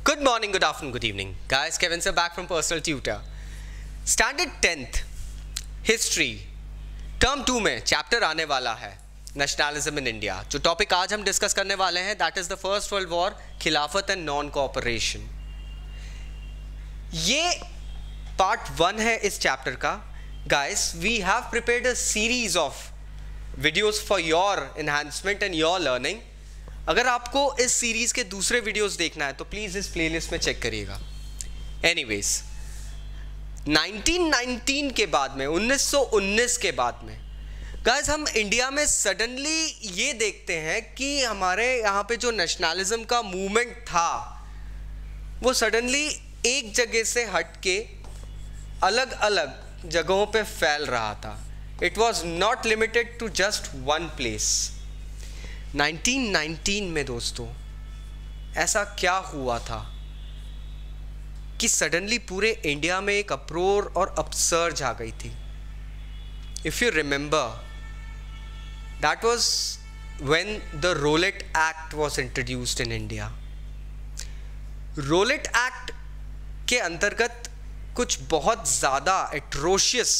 Good morning, good afternoon, good evening. Guys, Kevin sir back from Personal Tutor. Standard 10th History Term 2 में chapter आने वाला है nationalism in India. जो topic आज हम discuss करने वाले हैं that is the first world war, Khilafat and non cooperation. ये पार्ट 1 है इस चैप्टर का. Guys, we have prepared a series of videos for your enhancement and your learning. अगर आपको इस सीरीज के दूसरे वीडियोस देखना है तो प्लीज इस प्लेलिस्ट में चेक करिएगा. एनीवेज, 1919 के बाद में, 1919 के बाद में गाइस हम इंडिया में सडनली ये देखते हैं कि हमारे यहाँ पे जो नेशनलिज्म का मूवमेंट था वो सडनली एक जगह से हट के अलग अलग जगहों पे फैल रहा था. It was not limited to just one place. 1919 में दोस्तों ऐसा क्या हुआ था कि सडनली पूरे इंडिया में एक अप्रोर और अपसर्ज आ गई थी. If you remember, that was when the Rowlatt Act was introduced in India. Rowlatt Act के अंतर्गत कुछ बहुत ज़्यादा एट्रोशियस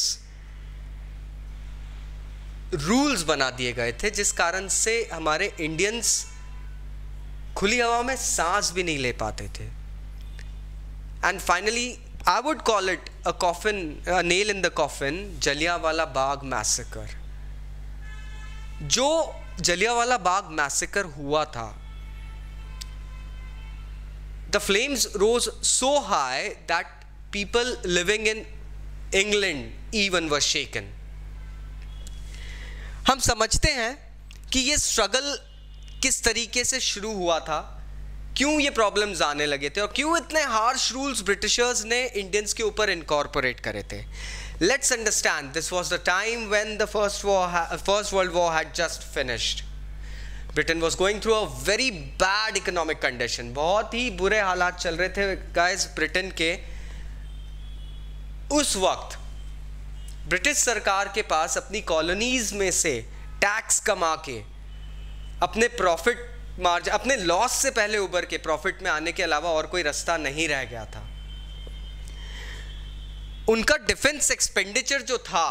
रूल्स बना दिए गए थे जिस कारण से हमारे इंडियंस खुली हवा में सांस भी नहीं ले पाते थे. And finally I would call it a coffin, a nail in the coffin, Jallianwala Bagh massacre. जो जलियांवाला बाग मैसेकर हुआ था, the flames rose so high that people living in England even were shaken. हम समझते हैं कि ये स्ट्रगल किस तरीके से शुरू हुआ था, क्यों ये प्रॉब्लम्स आने लगे थे और क्यों इतने हार्श रूल्स ब्रिटिशर्स ने इंडियंस के ऊपर इनकॉर्पोरेट करे थे. Let's understand, this was the time when the first world war had just finished. Britain was going through a very bad economic condition. बहुत ही बुरे हालात चल रहे थे गाइस ब्रिटेन के. उस वक्त ब्रिटिश सरकार के पास अपनी कॉलोनीज में से टैक्स कमा के अपने प्रॉफिट मार्जिन, अपने लॉस से पहले उबर के प्रॉफिट में आने के अलावा और कोई रास्ता नहीं रह गया था. उनका डिफेंस एक्सपेंडिचर जो था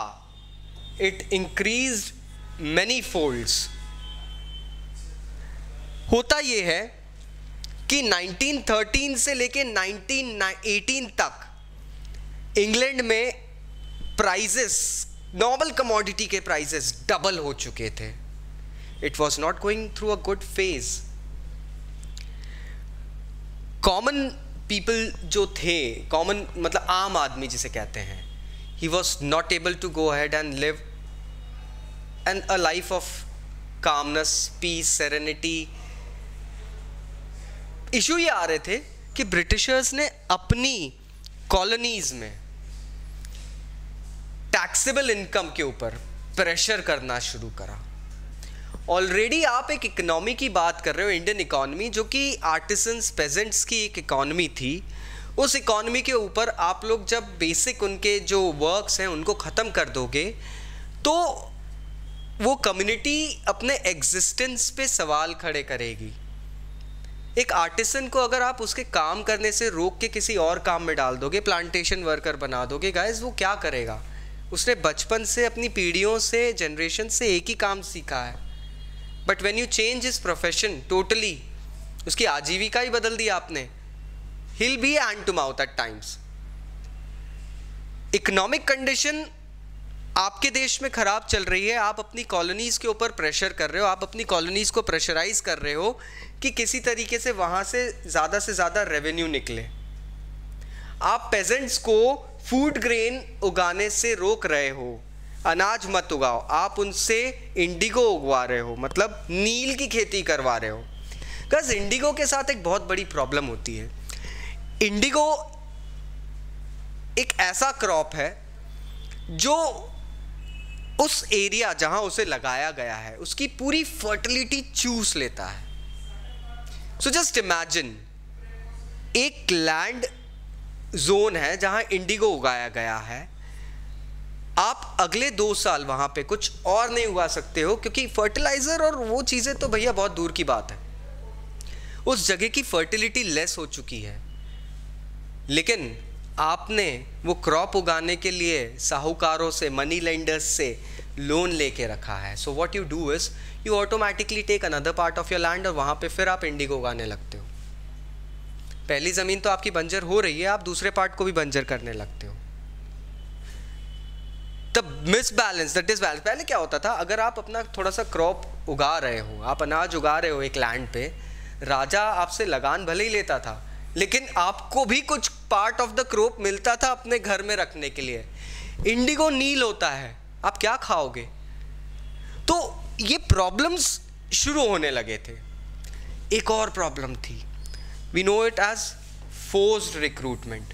इट इंक्रीज्ड मेनी फोल्ड्स. होता यह है कि 1913 से लेके 1918 तक इंग्लैंड में प्राइजेस, नॉर्मल कमोडिटी के प्राइजेस डबल हो चुके थे. It was not going through a good phase. Common people जो थे, कॉमन मतलब आम आदमी जिसे कहते हैं, he was not able to go ahead and live and a life of calmness, peace, serenity. Issue ये आ रहे थे कि ब्रिटिशर्स ने अपनी कॉलोनीज में टैक्सेबल इनकम के ऊपर प्रेशर करना शुरू करा. ऑलरेडी आप एक इकोनॉमी की बात कर रहे हो, इंडियन इकोनॉमी, जो कि आर्टिसंस, पेजेंट्स की एक इकोनॉमी थी. उस इकोनॉमी के ऊपर आप लोग जब बेसिक उनके जो वर्क्स हैं उनको ख़त्म कर दोगे तो वो कम्युनिटी अपने एग्जिस्टेंस पे सवाल खड़े करेगी. एक आर्टिसन को अगर आप उसके काम करने से रोक के किसी और काम में डाल दोगे, प्लांटेशन वर्कर बना दोगे, गाइस वो क्या करेगा? उसने बचपन से, अपनी पीढ़ियों से, जनरेशन से एक ही काम सीखा है. But when you change his profession totally, उसकी आजीविका ही बदल दी आपने, he will be hand to mouth at times. Economic condition आपके देश में खराब चल रही है, आप अपनी कॉलोनीज के ऊपर प्रेशर कर रहे हो, आप अपनी कॉलोनीज को प्रेशराइज कर रहे हो कि किसी तरीके से वहाँ से ज़्यादा रेवेन्यू निकले. आप पेजेंट्स को फूड ग्रेन उगाने से रोक रहे हो, अनाज मत उगाओ, आप उनसे इंडिगो उगवा रहे हो, मतलब नील की खेती करवा रहे हो. बस इंडिगो के साथ एक बहुत बड़ी प्रॉब्लम होती है. इंडिगो एक ऐसा क्रॉप है जो उस एरिया जहां उसे लगाया गया है उसकी पूरी फर्टिलिटी चूस लेता है. सो जस्ट इमेजिन, एक लैंड जोन है जहां इंडिगो उगाया गया है, आप अगले 2 साल वहां पे कुछ और नहीं उगा सकते हो क्योंकि फर्टिलाइजर और वो चीजें तो भैया बहुत दूर की बात है. उस जगह की फर्टिलिटी लेस हो चुकी है. लेकिन आपने वो क्रॉप उगाने के लिए साहूकारों से, मनी लेंडर्स से लोन लेके रखा है. So what you do is you automatically take another part of your land और वहाँ पे फिर आप इंडिगो उगाने लगते हो. पहली ज़मीन तो आपकी बंजर हो रही है, आप दूसरे पार्ट को भी बंजर करने लगते हो. The misbalance, the disbalance. पहले क्या होता था, अगर आप अपना थोड़ा सा क्रॉप उगा रहे हो, आप अनाज उगा रहे हो एक लैंड पे, राजा आपसे लगान भले ही लेता था, लेकिन आपको भी कुछ पार्ट ऑफ द क्रॉप मिलता था अपने घर में रखने के लिए. इंडिगो नील होता है, आप क्या खाओगे? तो ये प्रॉब्लम्स शुरू होने लगे थे. एक और प्रॉब्लम थी, we know it as forced recruitment.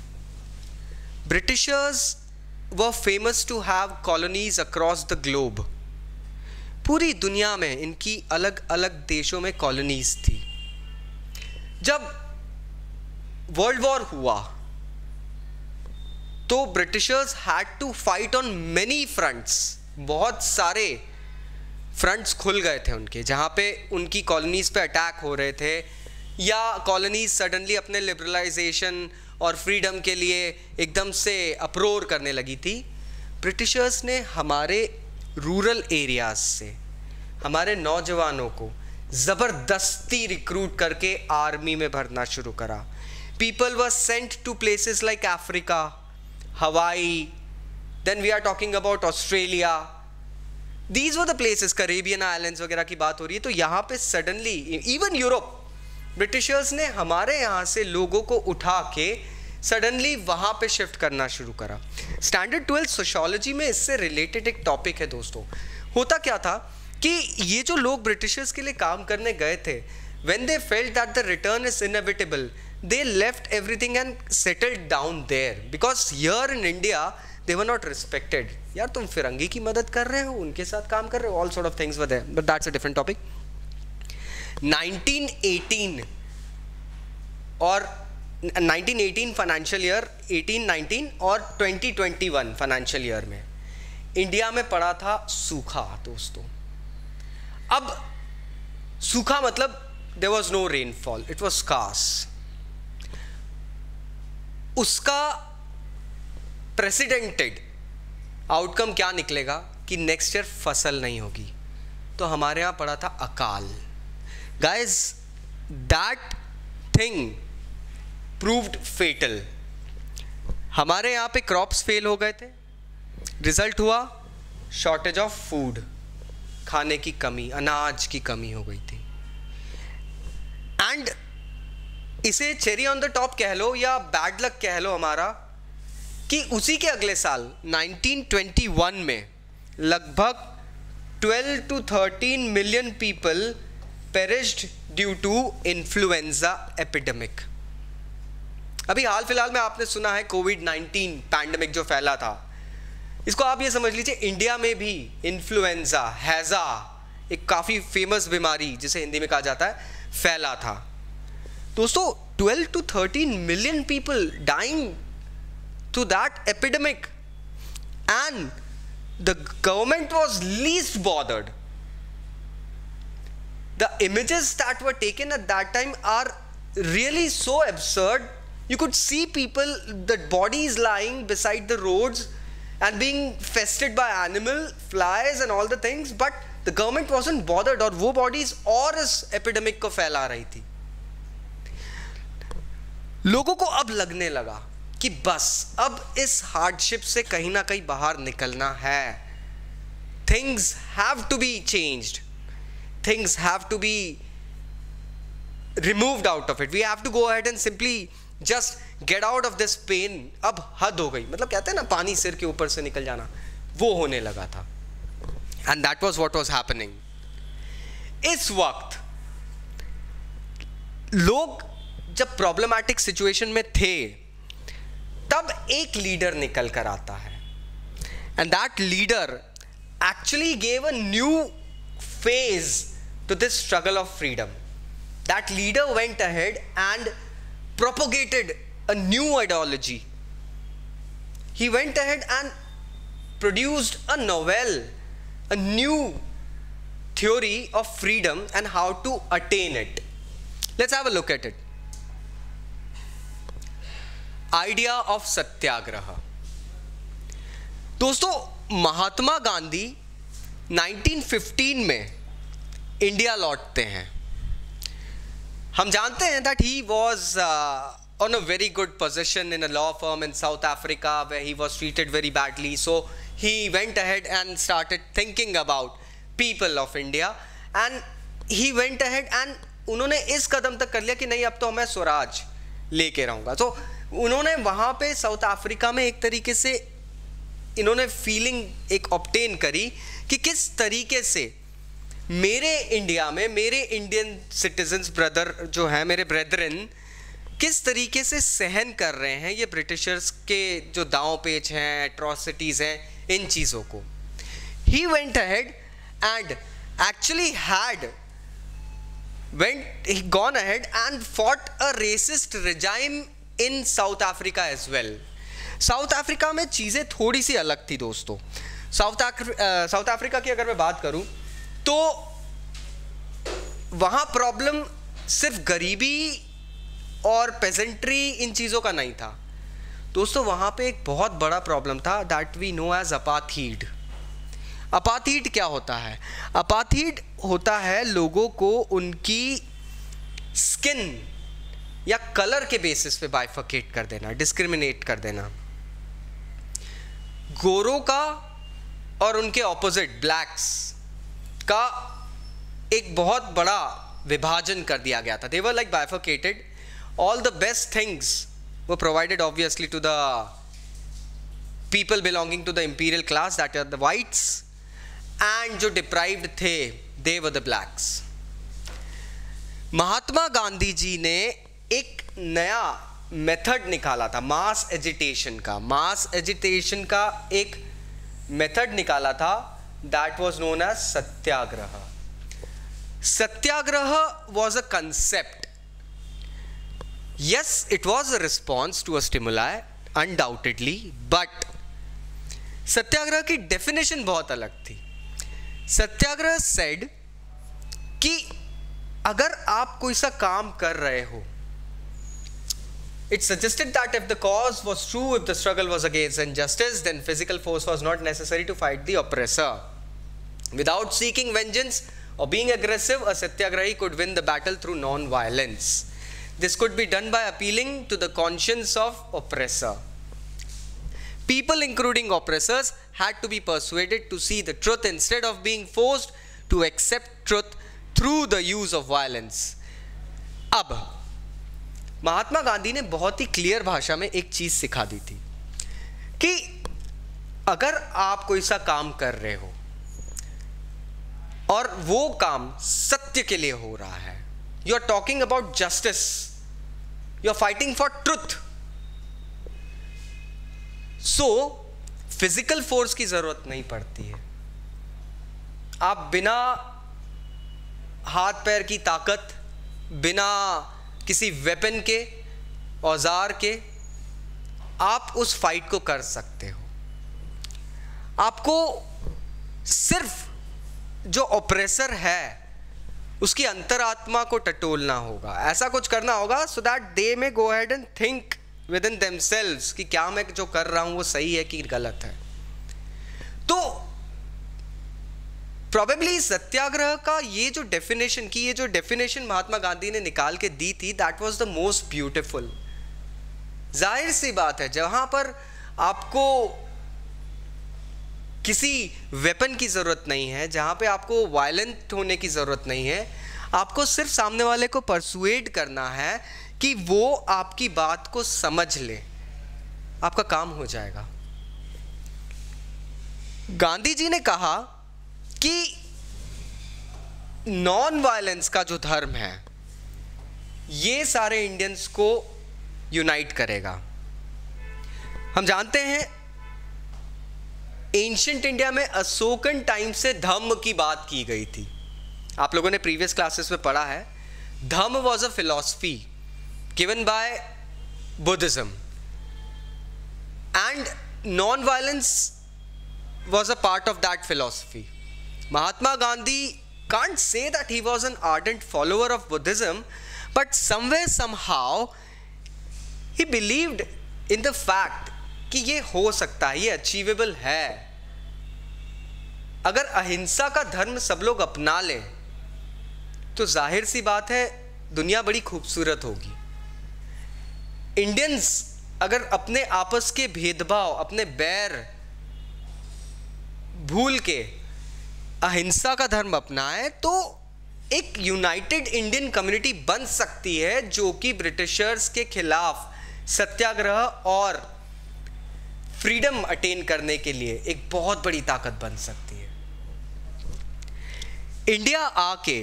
Britishers were famous to have colonies across the globe. पूरी दुनिया में इनकी अलग अलग देशों में कॉलोनीज थी. जब वर्ल्ड वॉर हुआ तो Britishers had to fight on many fronts. बहुत सारे फ्रंट्स खुल गए थे उनके, जहाँ पे उनकी कॉलोनीज पे अटैक हो रहे थे, या कॉलोनीज सडनली अपने लिबरलाइजेशन और फ्रीडम के लिए एकदम से अप्रोर करने लगी थी. ब्रिटिशर्स ने हमारे रूरल एरियाज से हमारे नौजवानों को ज़बरदस्ती रिक्रूट करके आर्मी में भरना शुरू करा. People were sent to places like Africa, Hawaii, then we are talking about Australia. These were the places, Caribbean islands वगैरह की बात हो रही है. तो यहाँ पे सडनली इवन यूरोप, ब्रिटिशर्स ने हमारे यहाँ से लोगों को उठा के सडनली वहाँ पे शिफ्ट करना शुरू करा. स्टैंडर्ड 12 सोशियोलॉजी में इससे रिलेटेड एक टॉपिक है दोस्तों. होता क्या था कि ये जो लोग ब्रिटिशर्स के लिए काम करने गए थे, when they felt that the return is inevitable, they left everything and settled down there, because here in India they were not respected. यार तुम फिरंगी की मदद कर रहे हो, उनके साथ काम कर रहे हो, all sort of things were there, but that's a different topic. 1918 और 1918 फाइनेंशियल ईयर, 1819 और 2021 फाइनेंशियल ईयर में इंडिया में पड़ा था सूखा दोस्तों. अब सूखा मतलब there was no rainfall, it was scarce. उसका प्रेसिडेंटेड आउटकम क्या निकलेगा कि नेक्स्ट ईयर फसल नहीं होगी. तो हमारे यहाँ पड़ा था अकाल. Guys, that thing proved fatal. हमारे यहाँ पे क्रॉप्स फेल हो गए थे, रिजल्ट हुआ शॉर्टेज ऑफ फूड, खाने की कमी, अनाज की कमी हो गई थी. एंड इसे चेरी ऑन द टॉप कह लो या बैड लक कह लो हमारा, कि उसी के अगले साल 1921 में लगभग 12 to 13 million people perished due to influenza epidemic. अभी हाल फिलहाल में आपने सुना है कोविड-19 पैंडेमिक जो फैला था, इसको आप ये समझ लीजिए इंडिया में भी इन्फ्लुएंजा, हैजा, एक काफ़ी फेमस बीमारी जिसे हिंदी में कहा जाता है, फैला था. दोस्तों 12 to 13 million people dying to that epidemic, and the government was least bothered. The images that were taken at that time are really so absurd. You could see people, the bodies lying beside the roads and being fested by animal flies and all the things, but the government wasn't bothered. और वो bodies और इस epidemic को फैला रही थी. लोगों को अब लगने लगा कि बस अब इस हार्डशिप से कहीं ना कहीं बाहर निकलना है. Things have to be changed, things have to be removed out of it. We have to go ahead and simply just get out of this pain. अब हद हो गई, मतलब कहते हैं ना पानी सिर के ऊपर से निकल जाना, वो होने लगा था. And that was what was happening. इस वक्त लोग जब प्रॉब्लमैटिक सिचुएशन में थे, तब एक लीडर निकल कर आता है, and that leader actually gave a new phase two this struggle of freedom. That leader went ahead and propagated a new ideology. He went ahead and produced a novel, a new theory of freedom and how to attain it. Let's have a look at it. Idea of satyagraha. दोस्तों, महात्मा गांधी 1915 में India लौटते हैं। हम जानते हैं that he was on a very good position in a law firm in South Africa where he was treated very badly, so he went ahead and started thinking about people of India and he went ahead and उन्होंने इस कदम तक कर लिया कि नहीं, अब तो मैं स्वराज लेके रहूँगा। तो उन्होंने वहाँ पे साउथ अफ्रीका में एक तरीके से इन्होंने फीलिंग एक ऑब्टेन करी कि किस तरीके से मेरे इंडिया में मेरे इंडियन सिटीजन्स ब्रदर जो हैं, मेरे ब्रेदरन, किस तरीके से सहन कर रहे हैं ये ब्रिटिशर्स के जो दांव पेच हैं, एट्रॉसिटीज़ हैं, इन चीज़ों को। He went ahead and actually gone ahead and fought a racist regime in South Africa as well. South Africa में चीज़ें थोड़ी सी अलग थी दोस्तों। साउथ अफ्रीका की अगर मैं बात करूं तो वहाँ प्रॉब्लम सिर्फ गरीबी और पेजेंट्री इन चीज़ों का नहीं था दोस्तों, वहाँ पे एक बहुत बड़ा प्रॉब्लम था that we know as apartheid. Apartheid क्या होता है? अपार्थीड होता है लोगों को उनकी स्किन या कलर के बेसिस पे बाइफर्केट कर देना, डिस्क्रिमिनेट कर देना। गोरों का और उनके ऑपोजिट ब्लैक्स का एक बहुत बड़ा विभाजन कर दिया गया था। They were like bifurcated. All the best things were provided obviously to the people belonging to the imperial class, that are the whites, and जो deprived थे they were the blacks. Mahatma Gandhi ji ने एक नया मेथड निकाला था मास एजिटेशन का। मास agitation का एक मेथड निकाला था that was known as Satyagraha. Satyagraha was a concept. Yes, it was a response to a stimuli, undoubtedly, but सत्याग्रह की डेफिनेशन बहुत अलग थी। सत्याग्रह सेड कि अगर आप कोई सा काम कर रहे हो, it suggested that if the cause was true, if the struggle was against injustice, then physical force was not necessary to fight the oppressor. Without seeking vengeance or being aggressive, a satyagrahi could win the battle through non-violence. This could be done by appealing to the conscience of oppressor. People, including oppressors, had to be persuaded to see the truth instead of being forced to accept truth through the use of violence. अब महात्मा गांधी ने बहुत ही clear भाषा में एक चीज सिखा दी थी कि अगर आप कोई सा काम कर रहे हो और वो काम सत्य के लिए हो रहा है, you are talking about justice, you are fighting for truth, so physical force की जरूरत नहीं पड़ती है। आप बिना हाथ पैर की ताकत, बिना किसी वेपन के, औजार के, आप उस फाइट को कर सकते हो। आपको सिर्फ जो ऑपरेसर है उसकी अंतरात्मा को टटोलना होगा, ऐसा कुछ करना होगा so that they may go ahead and think with in themselves कि क्या मैं जो कर रहा हूं वो सही है कि गलत है। तो प्रोबेबली सत्याग्रह का ये जो डेफिनेशन महात्मा गांधी ने निकाल के दी थी, that was the most beautiful. जाहिर सी बात है, जहां पर आपको किसी वेपन की ज़रूरत नहीं है, जहाँ पे आपको वायलेंट होने की ज़रूरत नहीं है, आपको सिर्फ सामने वाले को परसुएड करना है कि वो आपकी बात को समझ ले, आपका काम हो जाएगा। गांधी जी ने कहा कि नॉन वायलेंस का जो धर्म है ये सारे इंडियंस को यूनाइट करेगा। हम जानते हैं एंशिएंट इंडिया में अशोकन टाइम से धम्म की बात की गई थी। आप लोगों ने प्रीवियस क्लासेस में पढ़ा है, dhamma was a philosophy given by Buddhism and non violence was a part of that philosophy. Mahatma Gandhi can't say that he was an ardent follower of Buddhism, but somewhere somehow he believed in the fact कि ये हो सकता है, ये achievable है। अगर अहिंसा का धर्म सब लोग अपना लें तो जाहिर सी बात है दुनिया बड़ी खूबसूरत होगी। इंडियंस अगर अपने आपस के भेदभाव, अपने बैर भूल के अहिंसा का धर्म अपनाए तो एक यूनाइटेड इंडियन कम्युनिटी बन सकती है जो कि ब्रिटिशर्स के खिलाफ सत्याग्रह और फ्रीडम अटेन करने के लिए एक बहुत बड़ी ताकत बन सकती है। इंडिया आके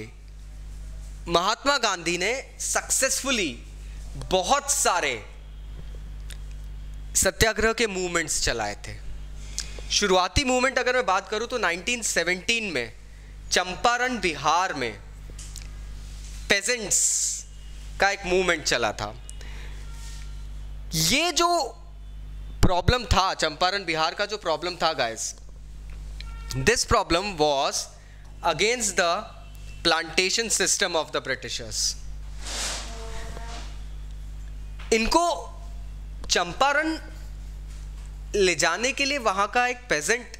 महात्मा गांधी ने सक्सेसफुली बहुत सारे सत्याग्रह के मूवमेंट्स चलाए थे। शुरुआती मूवमेंट अगर मैं बात करूं तो 1917 में चंपारण बिहार में पेजेंट्स का एक मूवमेंट चला था। ये जो प्रॉब्लम था, चंपारण बिहार का जो प्रॉब्लम था guys, this problem was against the plantation system of the Britishers. इनको चंपारण ले जाने के लिए वहां का एक पेजेंट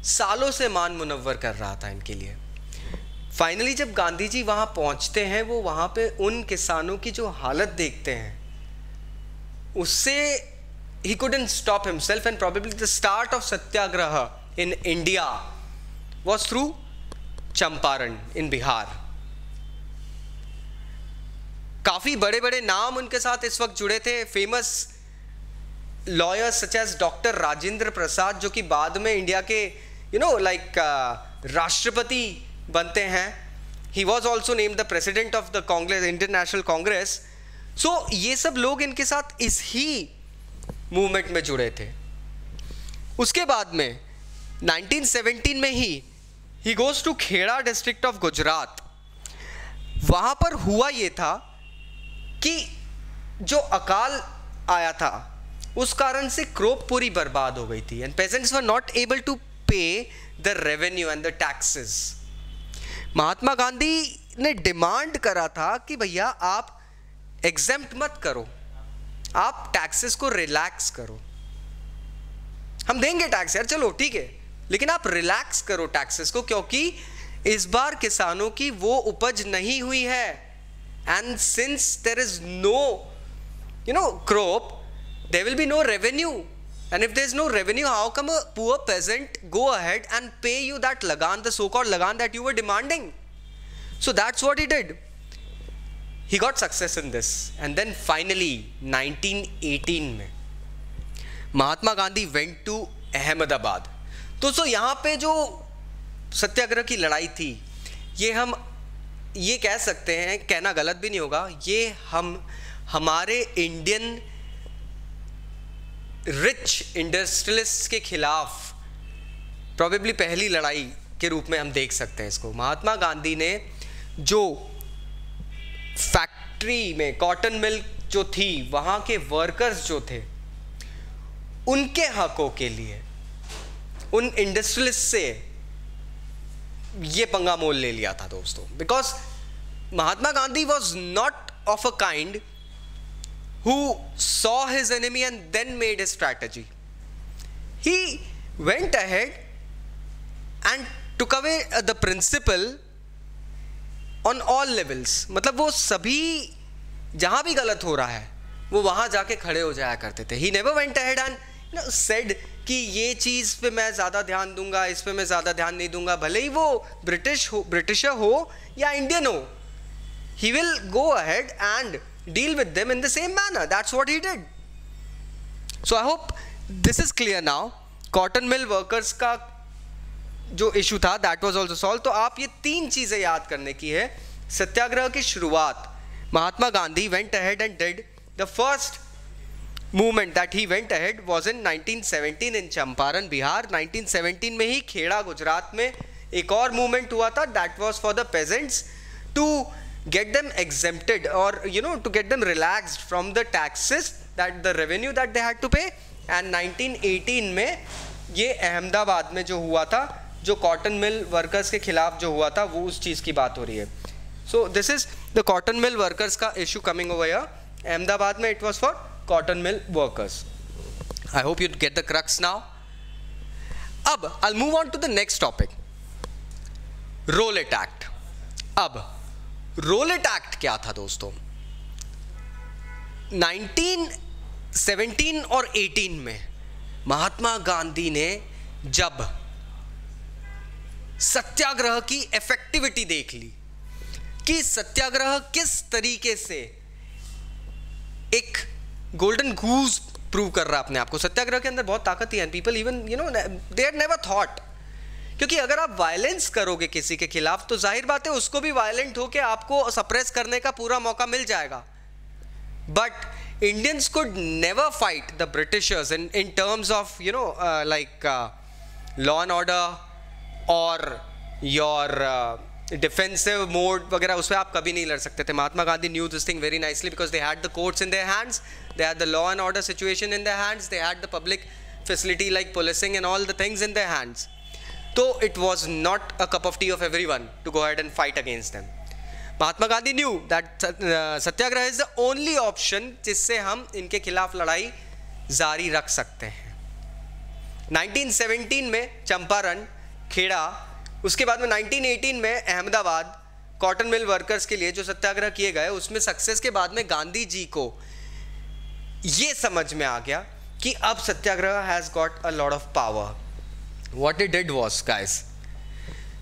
सालों से मान मुनव्वर कर रहा था इनके लिए। फाइनली जब गांधी जी वहां पहुंचते हैं, वो वहां पे उन किसानों की जो हालत देखते हैं उससे he couldn't stop himself, and probably the start of satyagraha in India was through Champaran in Bihar. काफी बड़े बड़े नाम उनके साथ इस वक्त जुड़े थे। Famous lawyers such as doctor Rajendra Prasad, जो कि बाद में इंडिया के राष्ट्रपति बनते हैं। He was also named the president of the Congress, Indian National Congress. So ये सब लोग इनके साथ इस ही मूवमेंट में जुड़े थे। उसके बाद में 1917 में he goes to Kheda district of Gujarat. वहां पर हुआ ये था कि जो अकाल आया था उस कारण से क्रॉप पूरी बर्बाद हो गई थी, and peasants were not able to pay the revenue and the taxes. Mahatma Gandhi ने डिमांड करा था कि भैया आप एग्जेम्प्ट मत करो, आप टैक्सेस को रिलैक्स करो। हम देंगे टैक्स यार, चलो ठीक है, लेकिन आप रिलैक्स करो टैक्सेस को, क्योंकि इस बार किसानों की वो उपज नहीं हुई है। And since there is no crop, there will be no revenue, and if there is no revenue, how come a poor peasant go ahead and pay you that lagan, the so called lagan that you were demanding? So that's what he did. He got success in this, and then finally 1918 में Mahatma Gandhi went to Ahmedabad. दोस्तों यहाँ पे जो सत्याग्रह की लड़ाई थी, ये हम ये कह सकते हैं, कहना गलत भी नहीं होगा, ये हमारे इंडियन रिच इंडस्ट्रियलिस्ट के खिलाफ प्रोबेबली पहली लड़ाई के रूप में हम देख सकते हैं इसको। महात्मा गांधी ने जो फैक्ट्री में कॉटन मिल जो थी, वहाँ के वर्कर्स जो थे, उनके हकों के लिए उन इंडस्ट्रियलिस्ट से ये पंगा मोल ले लिया था दोस्तों। Because Mahatma Gandhi was not of a kind who saw his enemy and then made his strategy. He went ahead and took away the principle on all levels. मतलब वो सभी जहाँ भी गलत हो रहा है वो वहाँ जाके खड़े हो जाया करते थे। He never went ahead and said कि ये चीज़ पे मैं ज़्यादा ध्यान दूंगा, इस पे मैं ज़्यादा ध्यान नहीं दूंगा, भले ही वो ब्रिटिशर हो या इंडियन हो। He will go ahead and deal with them in the same manner. That's what he did. So I hope this is clear now. Cotton mill workers का जो इशू था that was also solved. तो आप ये तीन चीज़ें याद करने की है। सत्याग्रह की शुरुआत Mahatma Gandhi went ahead and did. The first movement that he went ahead was in 1917 in Champaran Bihar. 1917 में ही खेड़ा गुजरात में एक और मूवमेंट हुआ था, that was for the peasants to get them exempted or to get them relaxed from the taxes, that the revenue that they had to pay. And 1918 में ये अहमदाबाद में जो हुआ था, जो कॉटन मिल वर्कर्स के खिलाफ जो हुआ था, वो उस चीज़ की बात हो रही है। So this is the cotton mill workers का issue coming over here. Ahmedabad में it was for cotton mill workers. I hope you get the crux now. अब I'll move on to the next topic, Rowlatt Act. अब Rowlatt Act क्या था दोस्तों? 1917 और 18 में महात्मा गांधी ने जब सत्याग्रह की इफेक्टिविटी देख ली कि सत्याग्रह किस तरीके से एक गोल्डन गूज प्रूव कर रहा है अपने आप को, सत्याग्रह के अंदर बहुत ताकत ही है, people even they had never thought, क्योंकि अगर आप वायलेंस करोगे किसी के खिलाफ तो जाहिर बात है उसको भी वायलेंट होकर आपको सप्रेस करने का पूरा मौका मिल जाएगा. But Indians could never fight the Britishers in terms of like law and order और योर डिफेंसिव मोड वगैरह, उस पर आप कभी नहीं लड़ सकते थे. Mahatma Gandhi knew this thing very nicely because they had the courts in their hands, they had the law and order situation in their hands, they had the public facility like policing and all the things in their hands. So it was not a cup of tea of everyone to go ahead and fight against them. Mahatma Gandhi knew that satyagraha is the only option जिससे हम इनके खिलाफ लड़ाई जारी रख सकते हैं. 1917 में चंपारण, खेड़ा, उसके बाद में 1918 में अहमदाबाद कॉटन मिल वर्कर्स के लिए जो सत्याग्रह किए गए उसमें सक्सेस के बाद में गांधी जी को ये समझ में आ गया कि अब satyagraha has got a lot of power. What it did was guys,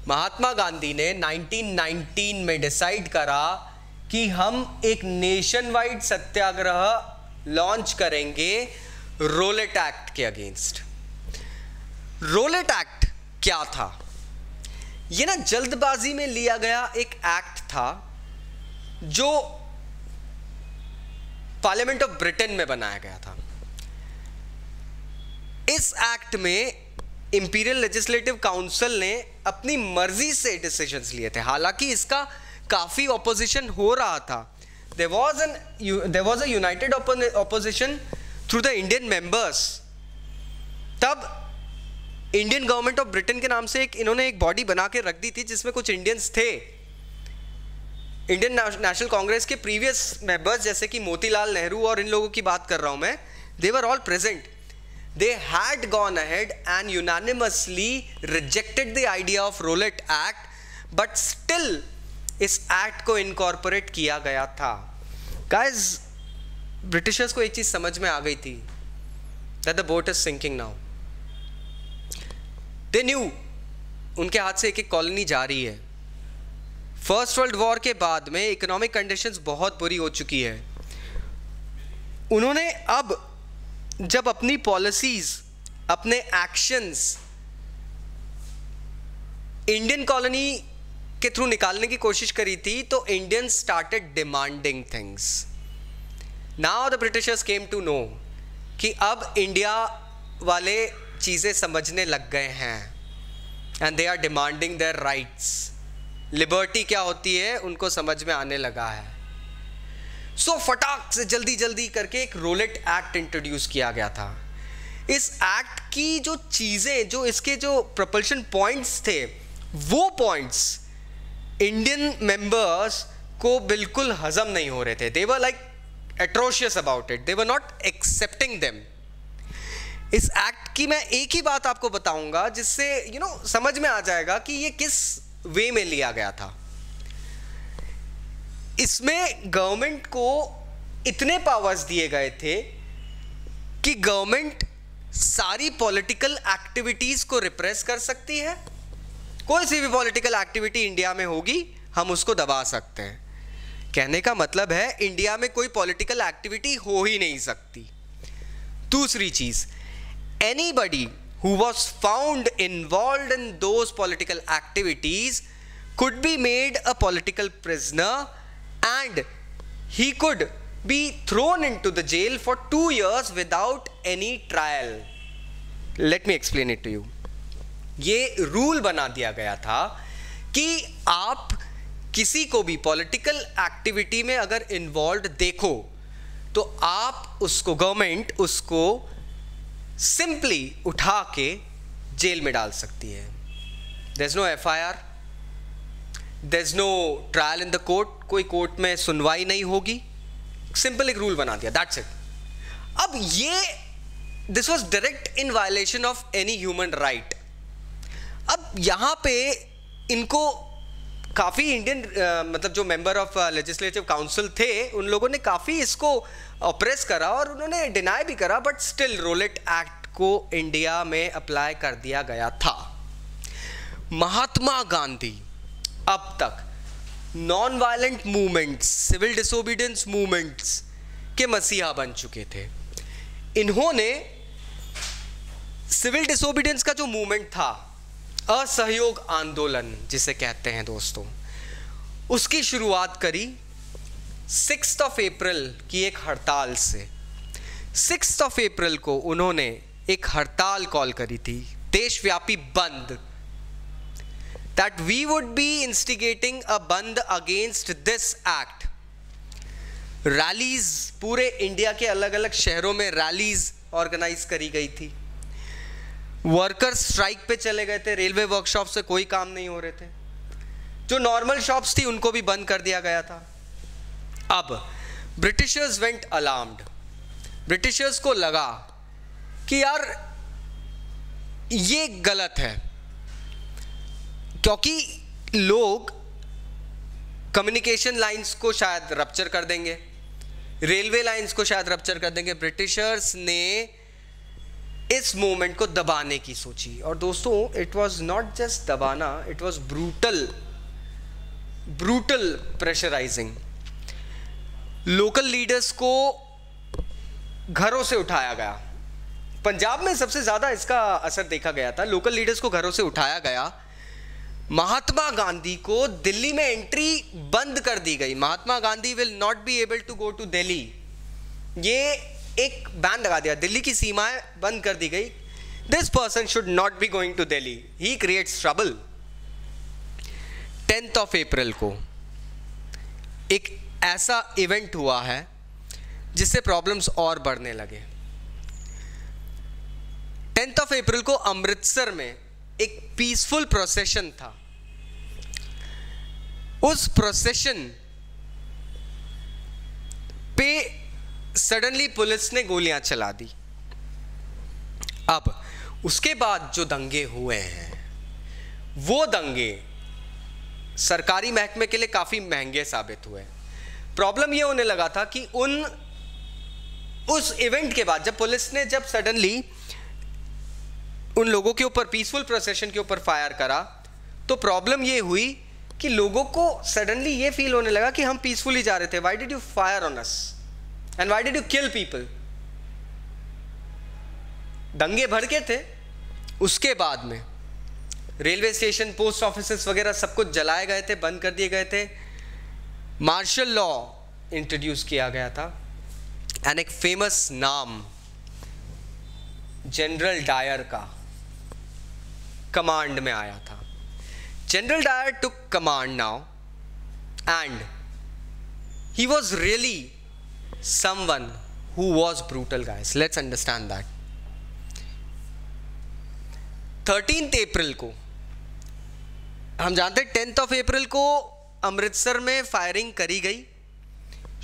Mahatma Gandhi ने 1919 में डिसाइड करा कि हम एक नेशन वाइड सत्याग्रह लॉन्च करेंगे रोलेट एक्ट के अगेंस्ट. रोलेट एक्ट क्या था? ये ना जल्दबाजी में लिया गया एक एक्ट था जो पार्लियामेंट ऑफ ब्रिटेन में बनाया गया था. इस एक्ट में इंपीरियल लेजिस्लेटिव काउंसिल ने अपनी मर्जी से डिसीजंस लिए थे, हालांकि इसका काफी ऑपोजिशन हो रहा था. There was a united opposition through the Indian members. तब इंडियन गवर्नमेंट ऑफ ब्रिटेन के नाम से इन्होंने एक बॉडी बना के रख दी थी जिसमें कुछ इंडियंस थे. इंडियन नेशनल कांग्रेस के प्रीवियस मेंबर्स जैसे कि मोतीलाल नेहरू और इन लोगों की बात कर रहा हूं मैं, they were all present. They had gone ahead and unanimously rejected the idea of Rowlatt act, but still इस एक्ट को इनकॉर्पोरेट किया गया था. गाइस, ब्रिटिशर्स को एक चीज समझ में आ गई थी, that the boat is sinking now. They knew उनके हाथ से एक एक कॉलोनी जा रही है. फर्स्ट वर्ल्ड वॉर के बाद में इकोनॉमिक कंडीशंस बहुत बुरी हो चुकी है. उन्होंने अब जब अपनी पॉलिसीज, अपने एक्शंस इंडियन कॉलोनी के थ्रू निकालने की कोशिश करी थी तो Indians started demanding things. Now the Britishers came to know कि अब इंडिया वाले चीज़ें समझने लग गए हैं and they are demanding their rights. Liberty क्या होती है उनको समझ में आने लगा है. सो फटाक से जल्दी जल्दी करके एक रोलेट एक्ट इंट्रोड्यूस किया गया था. इस एक्ट की जो चीज़ें, जो इसके जो प्रपल्शन पॉइंट्स थे, वो पॉइंट्स इंडियन मेंबर्स को बिल्कुल हजम नहीं हो रहे थे. They were like atrocious about it, they were not accepting them. इस एक्ट की मैं एक ही बात आपको बताऊंगा जिससे समझ में आ जाएगा कि ये किस वे में लिया गया था. इसमें गवर्नमेंट को इतने पावर्स दिए गए थे कि गवर्नमेंट सारी पॉलिटिकल एक्टिविटीज को रिप्रेस कर सकती है. कोई सी भी पॉलिटिकल एक्टिविटी इंडिया में होगी हम उसको दबा सकते हैं. कहने का मतलब है इंडिया में कोई पॉलिटिकल एक्टिविटी हो ही नहीं सकती. दूसरी चीज, anybody who was found involved in those political activities could be made a political prisoner and he could be thrown into the jail for 2 years without any trial. Let me explain it to you. ये rule बना दिया गया था कि आप किसी को भी पॉलिटिकल एक्टिविटी में अगर इन्वॉल्व देखो तो आप उसको, गवर्नमेंट उसको सिंपली उठा के जेल में डाल सकती है. There is no FIR, there is no trial in the court, कोई कोर्ट में सुनवाई नहीं होगी. सिंपल एक रूल बना दिया, दैट्स इट. अब ये this was direct in violation of any human right. अब यहाँ पे इनको काफ़ी इंडियन मतलब जो मेंबर ऑफ लेजिस्लेटिव काउंसिल थे उन लोगों ने काफ़ी इसको ऑप्रेस करा और उन्होंने डिनाई भी करा, बट स्टिल रोलेट एक्ट को इंडिया में अप्लाई कर दिया गया था। महात्मा गांधी अब तक non violent movements, civil disobedience movements के मसीहा बन चुके थे। इन्होंने सिविल डिसोबीडियंस का जो मूवमेंट था, असहयोग आंदोलन जिसे कहते हैं दोस्तों, उसकी शुरुआत करी 6 अप्रैल की एक हड़ताल से। 6 अप्रैल को उन्होंने एक हड़ताल कॉल करी थी, देशव्यापी बंद, that we would be instigating a बंद against this act। रैलीज पूरे इंडिया के अलग अलग शहरों में रैलीज ऑर्गेनाइज करी गई थी। वर्कर्स स्ट्राइक पे चले गए थे, रेलवे वर्कशॉप से कोई काम नहीं हो रहे थे, जो नॉर्मल शॉप्स थी उनको भी बंद कर दिया गया था। अब ब्रिटिशर्स वेंट अलार्म्ड। ब्रिटिशर्स को लगा कि यार ये गलत है, क्योंकि लोग कम्युनिकेशन लाइंस को शायद रप्चर कर देंगे, रेलवे लाइंस को शायद रप्चर कर देंगे। ब्रिटिशर्स ने इस मूवमेंट को दबाने की सोची, और दोस्तों इट वाज नॉट जस्ट दबाना, it was brutal pressurising. Local leaders को घरों से उठाया गया। पंजाब में सबसे ज़्यादा इसका असर देखा गया था। लोकल लीडर्स को घरों से उठाया गया। महात्मा गांधी को दिल्ली में एंट्री बंद कर दी गई। Mahatma Gandhi will not be able to go to Delhi, ये एक बैन लगा दिया, दिल्ली की सीमाएं बंद कर दी गई। This person should not be going to Delhi, he creates trouble. 10 अप्रैल को एक ऐसा इवेंट हुआ है जिससे प्रॉब्लम्स और बढ़ने लगे। 10 अप्रैल को अमृतसर में एक पीसफुल प्रोसेशन था। उस प्रोसेशन पे सडनली पुलिस ने गोलियां चला दी। अब उसके बाद जो दंगे हुए हैं, वो दंगे सरकारी महकमे के लिए काफी महंगे साबित हुए। प्रॉब्लम ये होने लगा था कि उस इवेंट के बाद जब पुलिस ने जब सडनली उन लोगों के ऊपर, पीसफुल प्रोसेशन के ऊपर फायर करा, तो प्रॉब्लम ये हुई कि लोगों को सडनली ये फील होने लगा कि हम पीसफुली जा रहे थे, why did you fire on us and why did you kill people. दंगे भड़के थे। उसके बाद में रेलवे स्टेशन, पोस्ट ऑफिसेस वगैरह सब कुछ जलाए गए थे, बंद कर दिए गए थे। मार्शल लॉ इंट्रोड्यूस किया गया था एंड एक फेमस नाम जनरल डायर का कमांड में आया था। General Dyer took command now and he was really someone who was brutal, guys. Let's understand that. 13th अप्रैल को हम जानते हैं, 10th अप्रैल को अमृतसर में फायरिंग करी गई,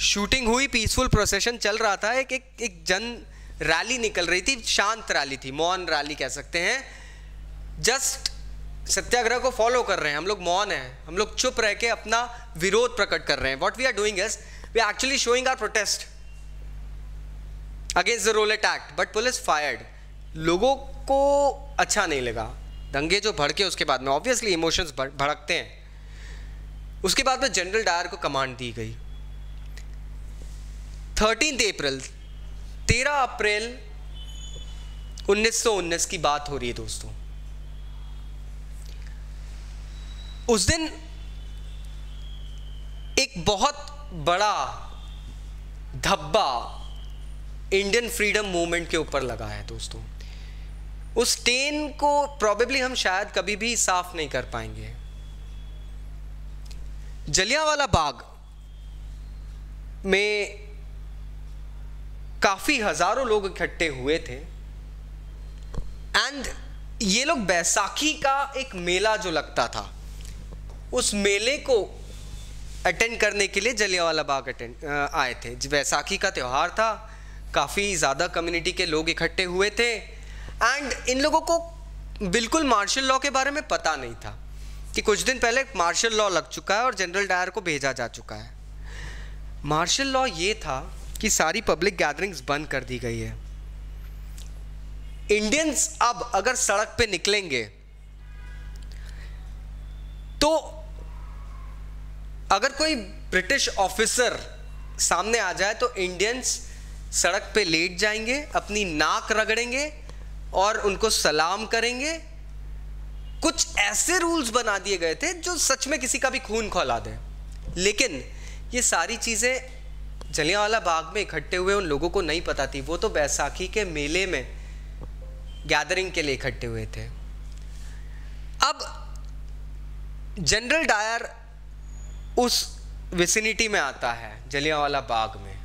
शूटिंग हुई, पीसफुल प्रोसेशन चल रहा था, एक जन रैली निकल रही थी, शांत रैली थी, मौन रैली कह सकते हैं। जस्ट सत्याग्रह को फॉलो कर रहे हैं हम लोग, मौन है, हम लोग चुप रह के अपना विरोध प्रकट कर रहे हैं। What we are doing is we are actually showing our protest against the Rowlatt act, but police fired. लोगों को अच्छा नहीं लगा, दंगे जो भड़के उसके बाद में, ऑब्वियसली इमोशंस भड़कते हैं। उसके बाद में जनरल डायर को कमांड दी गई। 13 अप्रैल 13 अप्रैल 1919 की बात हो रही है दोस्तों। उस दिन एक बहुत बड़ा धब्बा इंडियन फ्रीडम मूवमेंट के ऊपर लगा है दोस्तों। उस स्टेन को प्रॉबेबली हम शायद कभी भी साफ नहीं कर पाएंगे। जलियांवाला बाग में काफी हजारों लोग इकट्ठे हुए थे एंड ये लोग बैसाखी का एक मेला जो लगता था, उस मेले को अटेंड करने के लिए जलियांवाला बाग आए थे। बैसाखी का त्यौहार था, काफ़ी ज़्यादा कम्युनिटी के लोग इकट्ठे हुए थे एंड इन लोगों को बिल्कुल मार्शल लॉ के बारे में पता नहीं था कि कुछ दिन पहले मार्शल लॉ लग चुका है और जनरल डायर को भेजा जा चुका है। मार्शल लॉ ये था कि सारी पब्लिक गैदरिंग्स बंद कर दी गई है। इंडियंस अब अगर सड़क पे निकलेंगे तो अगर कोई ब्रिटिश ऑफिसर सामने आ जाए तो इंडियंस सड़क पे लेट जाएंगे, अपनी नाक रगड़ेंगे और उनको सलाम करेंगे। कुछ ऐसे रूल्स बना दिए गए थे जो सच में किसी का भी खून खौला दे। लेकिन ये सारी चीज़ें जलियांवाला बाग में इकट्ठे हुए उन लोगों को नहीं पता थी। वो तो बैसाखी के मेले में गैदरिंग के लिए इकट्ठे हुए थे। अब जनरल डायर उस विसिनिटी में आता है, जलियांवाला बाग में।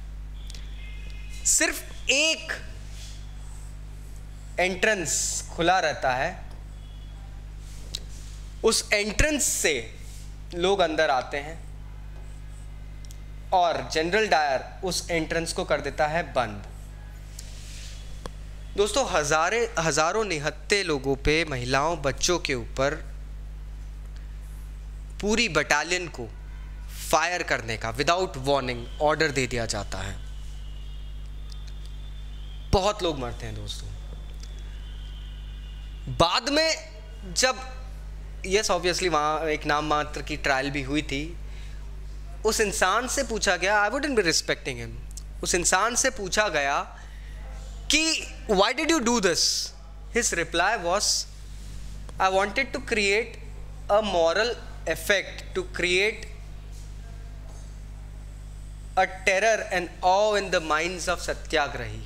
सिर्फ एक एंट्रेंस खुला रहता है, उस एंट्रेंस से लोग अंदर आते हैं और जनरल डायर उस एंट्रेंस को कर देता है बंद। दोस्तों, हजारों निहत्थे लोगों पे, महिलाओं, बच्चों के ऊपर पूरी बटालियन को फायर करने का विदाउट वार्निंग ऑर्डर दे दिया जाता है। बहुत लोग मरते हैं दोस्तों। बाद में जब यस ऑब्वियसली वहाँ एक नाम मात्र की ट्रायल भी हुई थी, उस इंसान से पूछा गया, I wouldn't be respecting him, उस इंसान से पूछा गया कि why did you do this? His reply was, I wanted to create a moral effect, to create a terror and awe in the minds of satyagrahi.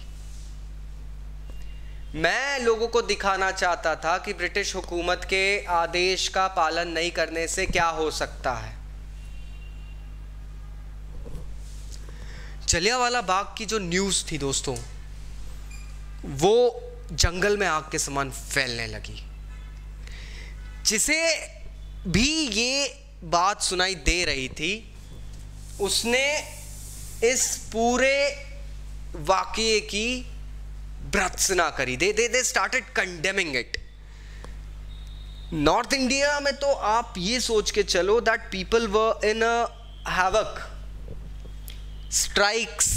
मैं लोगों को दिखाना चाहता था कि ब्रिटिश हुकूमत के आदेश का पालन नहीं करने से क्या हो सकता है। जलियांवाला बाग की जो न्यूज़ थी दोस्तों, वो जंगल में आग के समान फैलने लगी। जिसे भी ये बात सुनाई दे रही थी, उसने इस पूरे वाक़ये की भर्त्सना करी। They started condemning it. North India में तो आप ये सोच के चलो that people were in a havoc, strikes,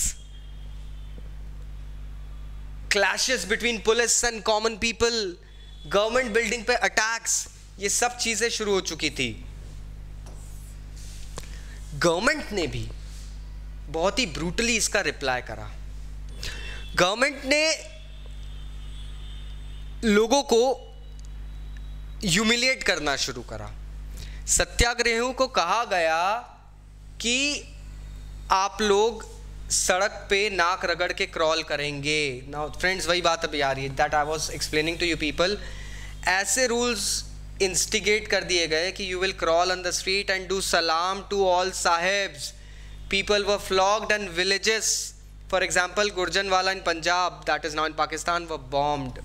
clashes between police and common people, government building पे अटैक्स, ये सब चीजें शुरू हो चुकी थी। गवर्नमेंट ने भी बहुत ही ब्रूटली इसका रिप्लाई करा। गवर्नमेंट ने लोगों को ह्यूमिलिएट करना शुरू करा। सत्याग्रहियों को कहा गया कि आप लोग सड़क पे नाक रगड़ के क्रॉल करेंगे। नाउ फ्रेंड्स, वही बात अभी आ रही है that I was explaining to you people. ऐसे रूल्स इंस्टिगेट कर दिए गए कि you will crawl on the street and do सलाम to all sahibs. People were flogged and villages, for example Gujranwala in Punjab, that is now in Pakistan, were bombed.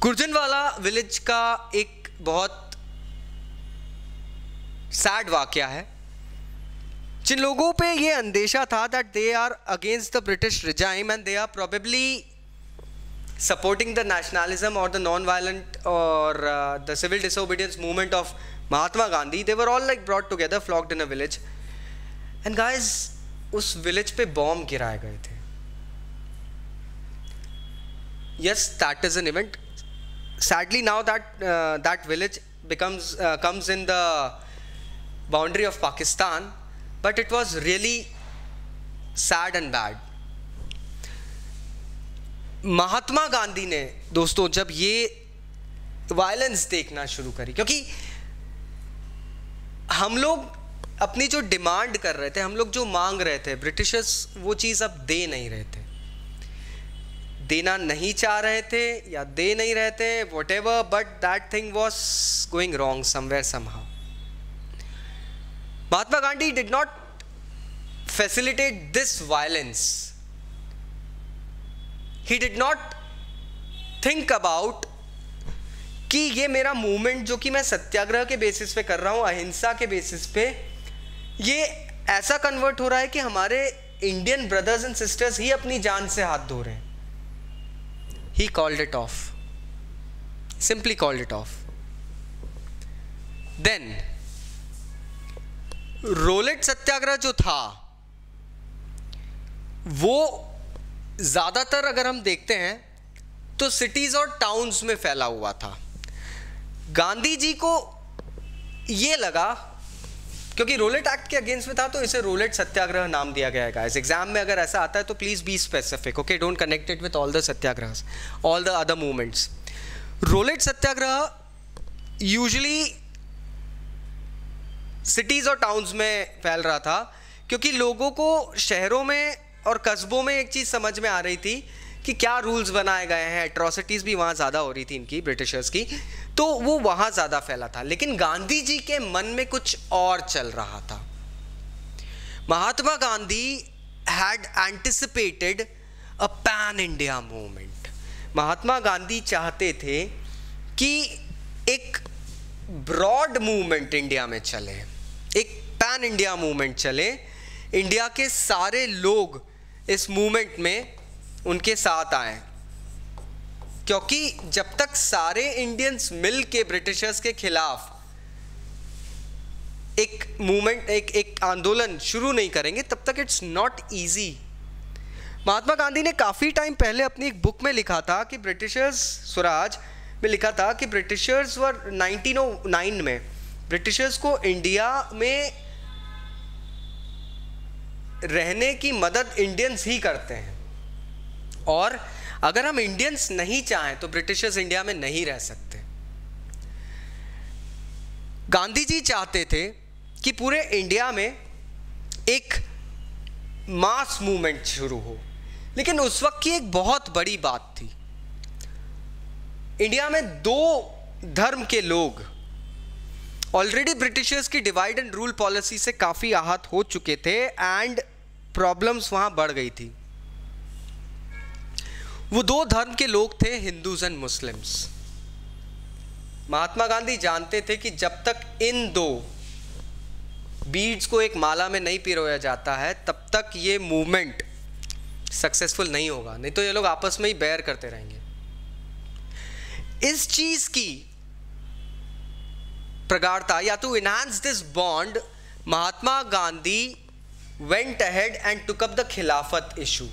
Gujranwala village का एक बहुत sad वाकया है। जिन लोगों पे ये अंदेशा था that they are against the British regime and they are probably supporting the nationalism or the non-violent or the civil disobedience movement of Mahatma Gandhi, they were all like brought together, flocked in a village. And guys, उस village पे bomb गिराए गए थे। Yes, that is an event. Sadly, now that village comes in the boundary of Pakistan, but it was really sad and bad. महात्मा गांधी ने दोस्तों जब ये violence देखना शुरू करी, क्योंकि हम लोग अपनी जो डिमांड कर रहे थे, हम लोग जो मांग रहे थे, ब्रिटिशर्स वो चीज़ अब दे नहीं रहे थे, देना नहीं चाह रहे थे या दे नहीं रहे थे, whatever, but that thing was going wrong somewhere somehow. Mahatma Gandhi did not facilitate this violence. He did not think about कि ये मेरा मूवमेंट जो कि मैं सत्याग्रह के बेसिस पे कर रहा हूँ, अहिंसा के बेसिस पे, ये ऐसा कन्वर्ट हो रहा है कि हमारे इंडियन ब्रदर्स एंड सिस्टर्स ही अपनी जान से हाथ धो रहे हैं. He called it off, simply called it off. Then Rowlatt satyagraha जो था वो ज्यादातर अगर हम देखते हैं तो सिटीज और टाउन्स में फैला हुआ था. गांधी जी को ये लगा, क्योंकि रोलेट एक्ट के अगेंस्ट में था तो इसे रोलेट सत्याग्रह नाम दिया गया है. गाइस एग्जाम में अगर ऐसा आता है तो please be specific, okay, don't connect it with all the satyagrahas, all the other movements. Rowlatt satyagraha usually cities और टाउन्स में फैल रहा था क्योंकि लोगों को शहरों में और कस्बों में एक चीज समझ में आ रही थी कि क्या रूल्स बनाए गए हैं, एट्रोसिटीज भी वहां ज्यादा हो रही थी इनकी, ब्रिटिशर्स की, तो वो वहां ज्यादा फैला था. लेकिन गांधी जी के मन में कुछ और चल रहा था. Mahatma Gandhi had anticipated a pan India movement. Mahatma Gandhi चाहते थे कि एक ब्रॉड मूवमेंट इंडिया में चले, एक पैन इंडिया मूवमेंट चले, इंडिया के सारे लोग इस मूवमेंट में उनके साथ आए. क्योंकि जब तक सारे इंडियंस मिल के ब्रिटिशर्स के खिलाफ एक मूवमेंट, एक आंदोलन शुरू नहीं करेंगे तब तक इट्स नॉट इजी. महात्मा गांधी ने काफी टाइम पहले अपनी एक बुक में लिखा था कि ब्रिटिशर्स, स्वराज में लिखा था कि ब्रिटिशर्स वर 1909 में ब्रिटिशर्स को इंडिया में रहने की मदद इंडियंस ही करते हैं, और अगर हम इंडियंस नहीं चाहें तो ब्रिटिशर्स इंडिया में नहीं रह सकते. गांधी जी चाहते थे कि पूरे इंडिया में एक मास मूवमेंट शुरू हो, लेकिन उस वक्त की एक बहुत बड़ी बात थी. इंडिया में दो धर्म के लोग ऑलरेडी ब्रिटिशर्स की डिवाइड एंड रूल पॉलिसी से काफी आहत हो चुके थे एंड प्रॉब्लम्स वहां बढ़ गई थी. वो दो धर्म के लोग थे, Hindus and Muslims. Mahatma Gandhi जानते थे कि जब तक इन दो बीड्स को एक माला में नहीं पिरोया जाता है तब तक ये मूवमेंट सक्सेसफुल नहीं होगा, नहीं तो ये लोग आपस में ही बैर करते रहेंगे. इस चीज की प्रगाढ़ता, या to enhance this bond, Mahatma Gandhi went ahead and took up the Khilafat issue.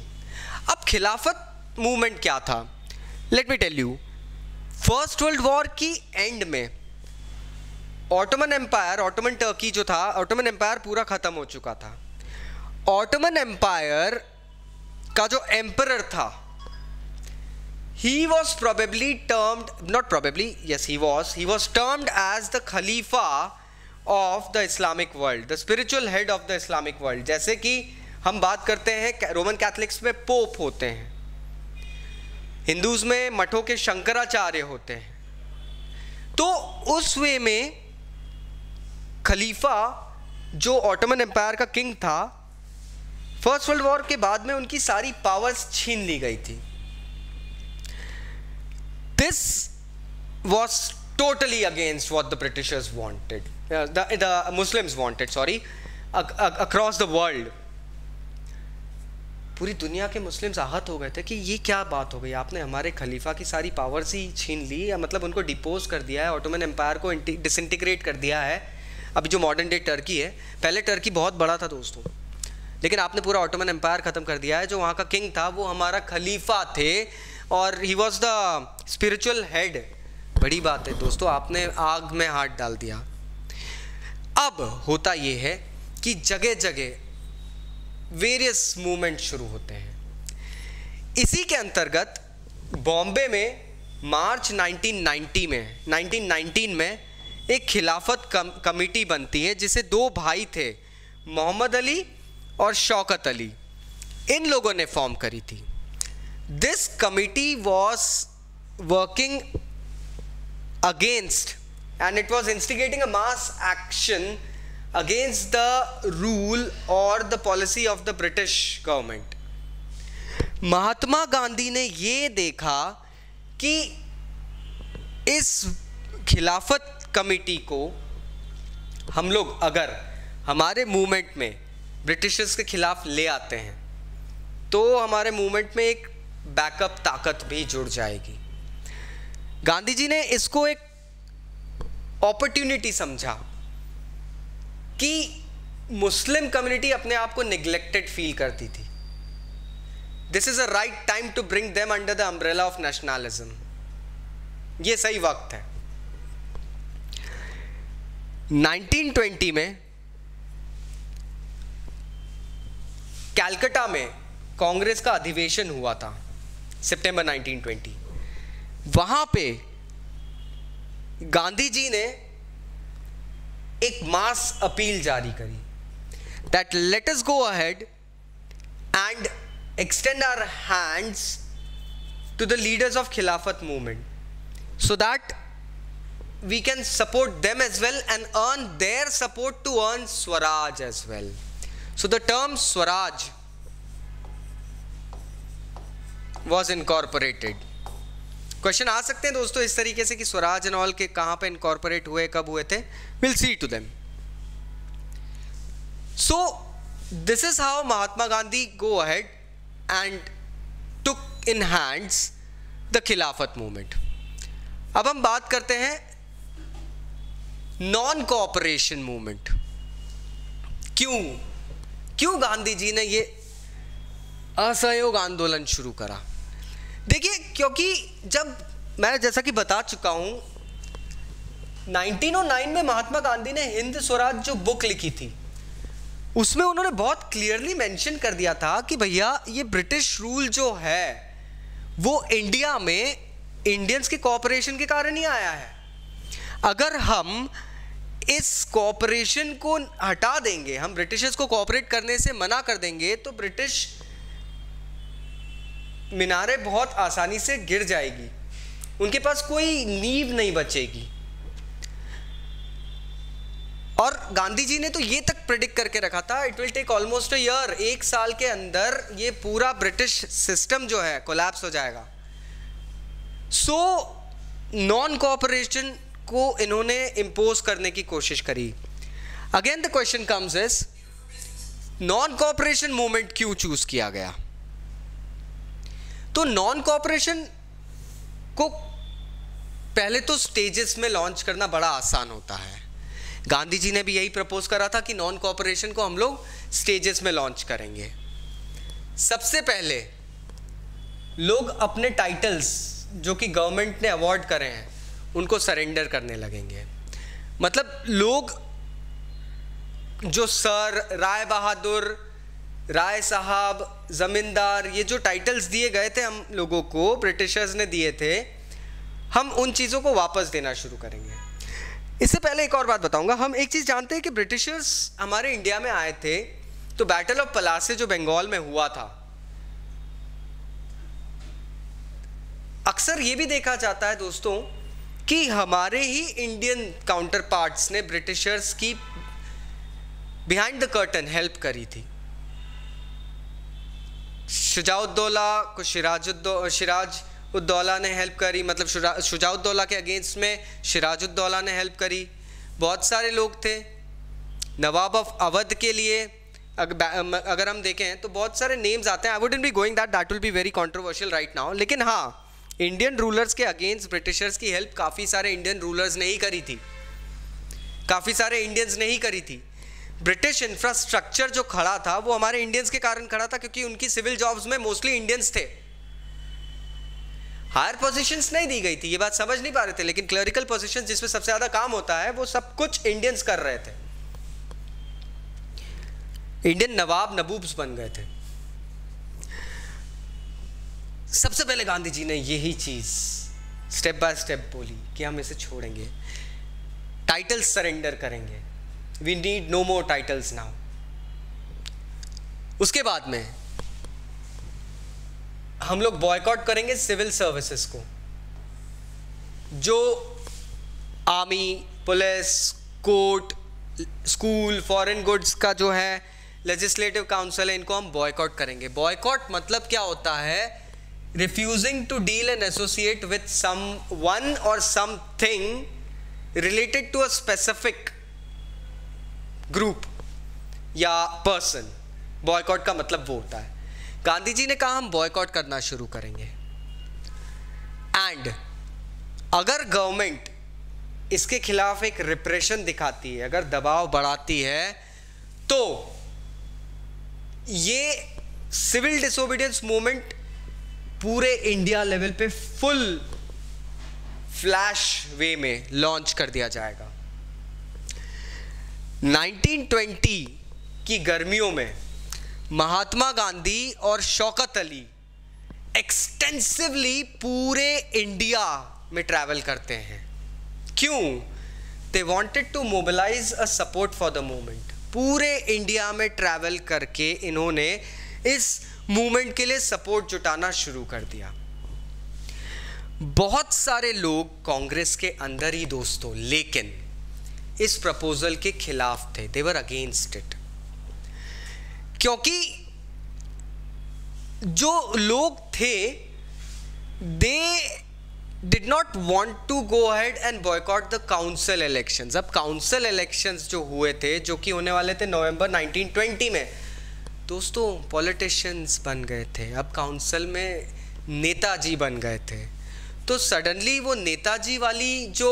अब खिलाफत मूवमेंट क्या था? Let me tell you. First world war की एंड में ऑटोमन एम्पायर, ऑटोमन टर्की जो था, ऑटोमन एम्पायर पूरा खत्म हो चुका था. ऑटोमन एम्पायर का जो एम्परर था, he was probably termed, not probably, yes he was termed as the Khalifa of the Islamic world, the spiritual head of the Islamic world. जैसे कि हम बात करते हैं रोमन कैथलिक्स में पोप होते हैं, हिंदूज में मठों के शंकराचार्य होते हैं, तो उस वे में खलीफा जो ऑटोमन एम्पायर का किंग था, फर्स्ट वर्ल्ड वॉर के बाद में उनकी सारी पावर्स छीन ली गई थी. This was totally against what the Britishers wanted, the Muslims wanted, sorry, across the world. पूरी दुनिया के मुस्लिम्स आहत हो गए थे कि ये क्या बात हो गई, आपने हमारे खलीफा की सारी पावर्स ही छीन ली, या मतलब उनको डिपोज कर दिया है, ऑटोमन एम्पायर को डिसइंटीग्रेट कर दिया है. अभी जो मॉडर्न डे टर्की है, पहले टर्की बहुत बड़ा था दोस्तों, लेकिन आपने पूरा ऑटोमन एम्पायर खत्म कर दिया है. जो वहाँ का किंग था वो हमारा खलीफा थे और he was the spiritual head. बड़ी बात है दोस्तों, आपने आग में हाथ डाल दिया. अब होता ये है कि जगह जगह वेरियस मूवमेंट शुरू होते हैं. इसी के अंतर्गत बॉम्बे में मार्च 1919 में एक खिलाफत कमेटी बनती है जिसे दो भाई थे, मोहम्मद अली और शौकत अली, इन लोगों ने फॉर्म करी थी. This committee was working against, and it was instigating a mass action against the rule or the policy of the British government. महात्मा गांधी ने ये देखा कि इस खिलाफत कमेटी को हम लोग अगर हमारे मूवमेंट में ब्रिटिशर्स के खिलाफ ले आते हैं तो हमारे मूवमेंट में एक बैकअप ताकत भी जुड़ जाएगी। गांधी जी ने इसको एक अपॉर्चुनिटी समझा कि मुस्लिम कम्युनिटी अपने आप को निग्लेक्टेड फील करती थी। This is a right time to bring them under the umbrella of nationalism. ये सही वक्त है। 1920 में कलकत्ता में कांग्रेस का अधिवेशन हुआ था, सितंबर 1920। वहां पे गांधी जी ने एक मास अपील जारी करी that let us go ahead and extend our hands to the leaders of Khilafat movement so that we can support them as well and earn their support to earn Swaraj as well. So the term Swaraj was incorporated. Question आ सकते हैं दोस्तों इस तरीके से कि Swaraj and all के कहां पे इनकॉर्पोरेट हुए, कब हुए थे? Will see to them. So this is how Mahatma Gandhi go ahead and took in hands the Khilafat movement. अब हम बात करते हैं नॉन कोऑपरेशन मूवमेंट। क्यों गांधी जी ने ये असहयोग आंदोलन शुरू करा? देखिए, क्योंकि जब मैं जैसा कि बता चुका हूं 1909 में महात्मा गांधी ने हिंद स्वराज जो बुक लिखी थी उसमें उन्होंने बहुत क्लियरली मेंशन कर दिया था कि भैया ये ब्रिटिश रूल जो है वो इंडिया में इंडियंस के कोऑपरेशन के कारण ही आया है। अगर हम इस कोऑपरेशन को हटा देंगे, हम ब्रिटिशर्स को कोऑपरेट करने से मना कर देंगे तो ब्रिटिश मीनारें बहुत आसानी से गिर जाएगी, उनके पास कोई नींव नहीं बचेगी। और गांधी जी ने तो ये तक प्रेडिक्ट करके रखा था, it will take almost a year, 1 साल के अंदर ये पूरा ब्रिटिश सिस्टम जो है कोलैप्स हो जाएगा। सो नॉन कोऑपरेशन को इन्होंने इंपोज करने की कोशिश करी। Again the question comes is non cooperation movement क्यों चूज किया गया? तो नॉन कोऑपरेशन को पहले तो स्टेजेस में लॉन्च करना बड़ा आसान होता है। गांधी जी ने भी यही प्रपोज करा था कि नॉन कोऑपरेशन को हम लोग स्टेजेस में लॉन्च करेंगे। सबसे पहले लोग अपने टाइटल्स जो कि गवर्नमेंट ने अवार्ड करे हैं उनको सरेंडर करने लगेंगे। मतलब लोग जो सर, राय बहादुर, राय साहब, जमींदार, ये जो टाइटल्स दिए गए थे हम लोगों को, ब्रिटिशर्स ने दिए थे, हम उन चीज़ों को वापस देना शुरू करेंगे। इससे पहले एक और बात बताऊंगा। हम एक चीज़ जानते हैं कि ब्रिटिशर्स हमारे इंडिया में आए थे तो बैटल ऑफ पलासी जो बंगाल में हुआ था, अक्सर ये भी देखा जाता है दोस्तों कि हमारे ही इंडियन काउंटर पार्ट्स ने ब्रिटिशर्स की बिहाइंड द कर्टन हेल्प करी थी। शुजाउद्दौला को सिराजुद्दौला ने हेल्प करी, मतलब शुजाउद्दौला के अगेंस्ट में सिराजुद्दौला ने हेल्प करी। बहुत सारे लोग थे। नवाब ऑफ अवध के लिए अगर हम देखें तो बहुत सारे नेम्स आते हैं। आई wouldn't be going that will be very controversial right now, लेकिन हाँ, इंडियन रूलर्स के अगेंस्ट ब्रिटिशर्स की हेल्प काफ़ी सारे इंडियन रूलर्स ने ही करी थी, काफ़ी सारे इंडियंस ने ही करी थी। ब्रिटिश इंफ्रास्ट्रक्चर जो खड़ा था वो हमारे इंडियंस के कारण खड़ा था, क्योंकि उनकी सिविल जॉब्स में मोस्टली इंडियंस थे। हायर पोजीशंस नहीं दी गई थी, ये बात समझ नहीं पा रहे थे, लेकिन क्लरिकल पोजीशंस जिसमें सबसे ज़्यादा काम होता है वो सब कुछ इंडियंस कर रहे थे। इंडियन नवाब नबूब्स बन गए थे। सबसे पहले गांधी जी ने यही चीज़ स्टेप बाय स्टेप बोली कि हम इसे छोड़ेंगे, टाइटल्स सरेंडर करेंगे, we need no more titles now. उसके बाद में हम लोग बॉयकॉट करेंगे सिविल सर्विसेज को, जो army, police, court, school, foreign goods का जो है लेजिस्लेटिव काउंसिल है, इनको हम बॉयकॉट करेंगे। बॉयकॉट मतलब क्या होता है? Refusing to deal and associate with someone और something related to a specific group. या पर्सन। बॉयकॉट का मतलब वो होता है। गांधी जी ने कहा हम बॉयकॉट करना शुरू करेंगे, एंड अगर गवर्नमेंट इसके खिलाफ एक रिप्रेशन दिखाती है, अगर दबाव बढ़ाती है, तो ये सिविल डिसोबीडियंस मूवमेंट पूरे इंडिया लेवल पे फुल फ्लैश वे में लॉन्च कर दिया जाएगा। 1920 की गर्मियों में महात्मा गांधी और शौकत अली एक्सटेंसिवली पूरे इंडिया में ट्रैवल करते हैं। क्यों? They wanted to mobilize a support for the movement. पूरे इंडिया में ट्रैवल करके इन्होंने इस मूवमेंट के लिए सपोर्ट जुटाना शुरू कर दिया। बहुत सारे लोग कांग्रेस के अंदर ही दोस्तों लेकिन इस प्रपोजल के खिलाफ थे, दे वर अगेंस्ट इट, क्योंकि जो लोग थे they did not want to go ahead and boycott the council elections. अब काउंसिल इलेक्शंस जो हुए थे, जो कि होने वाले थे नवंबर 1920 में, दोस्तों पॉलिटिशियंस बन गए थे, अब काउंसिल में नेताजी बन गए थे। तो सडनली वो नेताजी वाली जो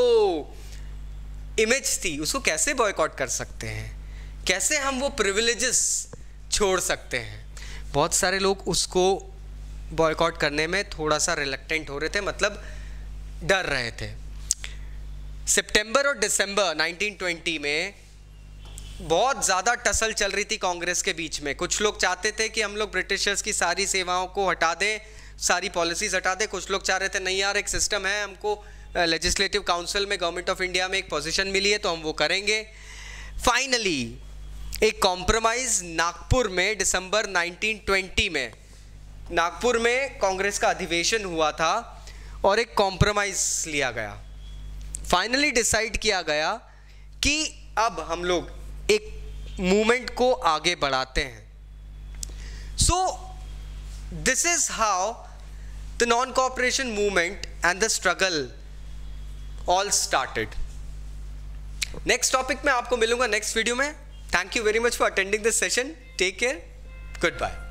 इमेज थी उसको कैसे बॉयकॉट कर सकते हैं, कैसे हम वो प्रिविलेजेस छोड़ सकते हैं। बहुत सारे लोग उसको बॉयकॉट करने में थोड़ा सा रिलक्टेंट हो रहे थे, मतलब डर रहे थे। सितंबर और दिसंबर 1920 में बहुत ज़्यादा टसल चल रही थी कांग्रेस के बीच में। कुछ लोग चाहते थे कि हम लोग ब्रिटिशर्स की सारी सेवाओं को हटा दें, सारी पॉलिसीज हटा दें। कुछ लोग चाह रहे थे नहीं यार, एक सिस्टम है, हमको लेजिस्लेटिव काउंसिल में गवर्नमेंट ऑफ इंडिया में एक पोजीशन मिली है तो हम वो करेंगे। फाइनली एक कॉम्प्रोमाइज नागपुर में दिसंबर 1920 में नागपुर में कांग्रेस का अधिवेशन हुआ था और एक कॉम्प्रोमाइज लिया गया। फाइनली डिसाइड किया गया कि अब हम लोग एक मूवमेंट को आगे बढ़ाते हैं। So this is how the non cooperation movement and the struggle all started. Next topic में आपको मिलूंगा नेक्स्ट वीडियो में। Thank you very much for attending this session. Take care, good bye.